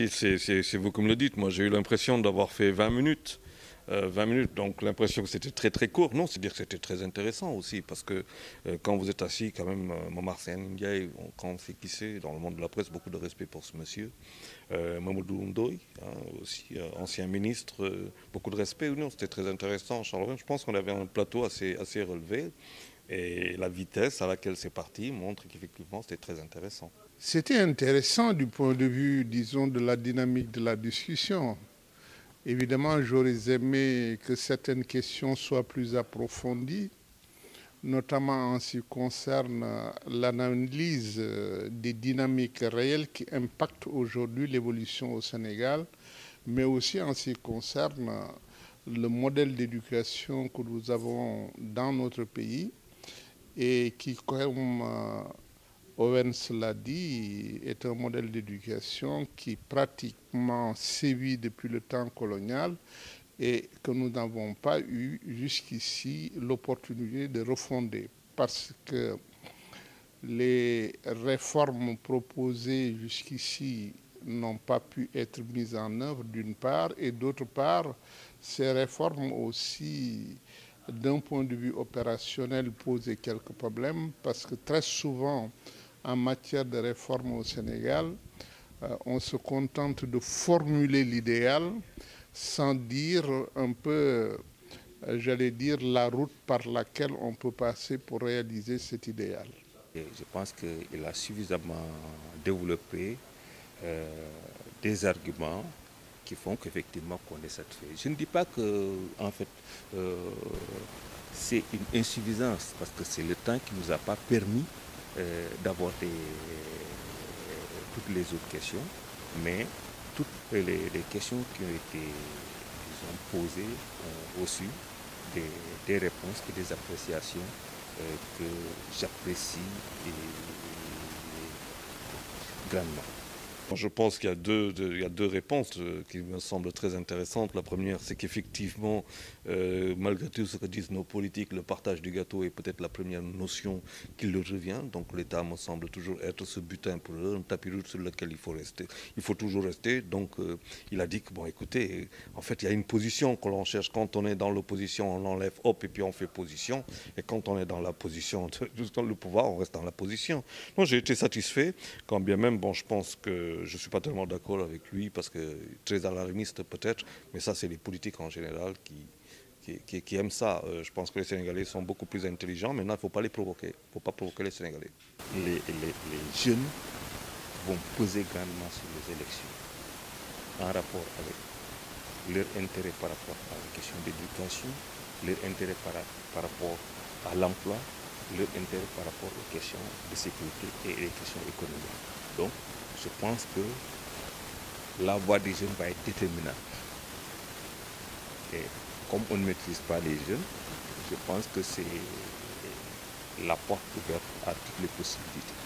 C'est vous qui me le dites. Moi, j'ai eu l'impression d'avoir fait 20 minutes. 20 minutes, donc l'impression que c'était très très court. Non, c'est-à-dire que c'était très intéressant aussi, parce que quand vous êtes assis, quand même, Momar Ndiaye, quand on sait qui c'est, dans le monde de la presse, beaucoup de respect pour ce monsieur. Mamadou Ndoye, hein, aussi ancien ministre, beaucoup de respect. Non, c'était très intéressant, Charles. Je pense qu'on avait un plateau assez relevé, et la vitesse à laquelle c'est parti montre qu'effectivement c'était très intéressant. C'était intéressant du point de vue, disons, de la dynamique de la discussion. Évidemment, j'aurais aimé que certaines questions soient plus approfondies, notamment en ce qui concerne l'analyse des dynamiques réelles qui impactent aujourd'hui l'évolution au Sénégal, mais aussi en ce qui concerne le modèle d'éducation que nous avons dans notre pays et qui, comme Owens l'a dit, est un modèle d'éducation qui pratiquement sévit depuis le temps colonial et que nous n'avons pas eu jusqu'ici l'opportunité de refonder parce que les réformes proposées jusqu'ici n'ont pas pu être mises en œuvre d'une part et d'autre part, ces réformes aussi d'un point de vue opérationnel posaient quelques problèmes parce que très souvent en matière de réforme au Sénégal, on se contente de formuler l'idéal sans dire un peu, j'allais dire, la route par laquelle on peut passer pour réaliser cet idéal. Et je pense qu'il a suffisamment développé des arguments qui font qu'effectivement qu'on est satisfait. Je ne dis pas que en fait c'est une insuffisance parce que c'est le temps qui ne nous a pas permis d'aborder toutes les autres questions, mais toutes les questions qui ont été posées ont reçu des réponses et des appréciations que j'apprécie grandement. Je pense qu'il y a deux réponses qui me semblent très intéressantes. La première, c'est qu'effectivement, malgré tout ce que disent nos politiques, le partage du gâteau est peut-être la première notion qui leur revient. Donc l'État me semble toujours être ce butin pour eux, un tapis rouge sur lequel il faut rester. Il faut toujours rester. Donc il a dit que, bon, écoutez, en fait, il y a une position que l'on cherche. Quand on est dans l'opposition, on enlève, hop, et puis on fait position. Et quand on est dans la position, dans le pouvoir, on reste dans la position. Moi, j'ai été satisfait, quand bien même, bon, je pense que je ne suis pas tellement d'accord avec lui parce que très alarmiste peut-être, mais ça c'est les politiques en général qui aiment ça. Je pense que les Sénégalais sont beaucoup plus intelligents. Maintenant, il ne faut pas les provoquer. Il ne faut pas provoquer les Sénégalais. Les jeunes vont peser grandement sur les élections en rapport avec leur intérêt par rapport à la question d'éducation, leur intérêt par rapport à l'emploi, leur intérêt par rapport aux questions de sécurité et les questions économiques. Donc, je pense que la voix des jeunes va être déterminante. Et comme on ne maîtrise pas les jeunes, je pense que c'est la porte ouverte à toutes les possibilités.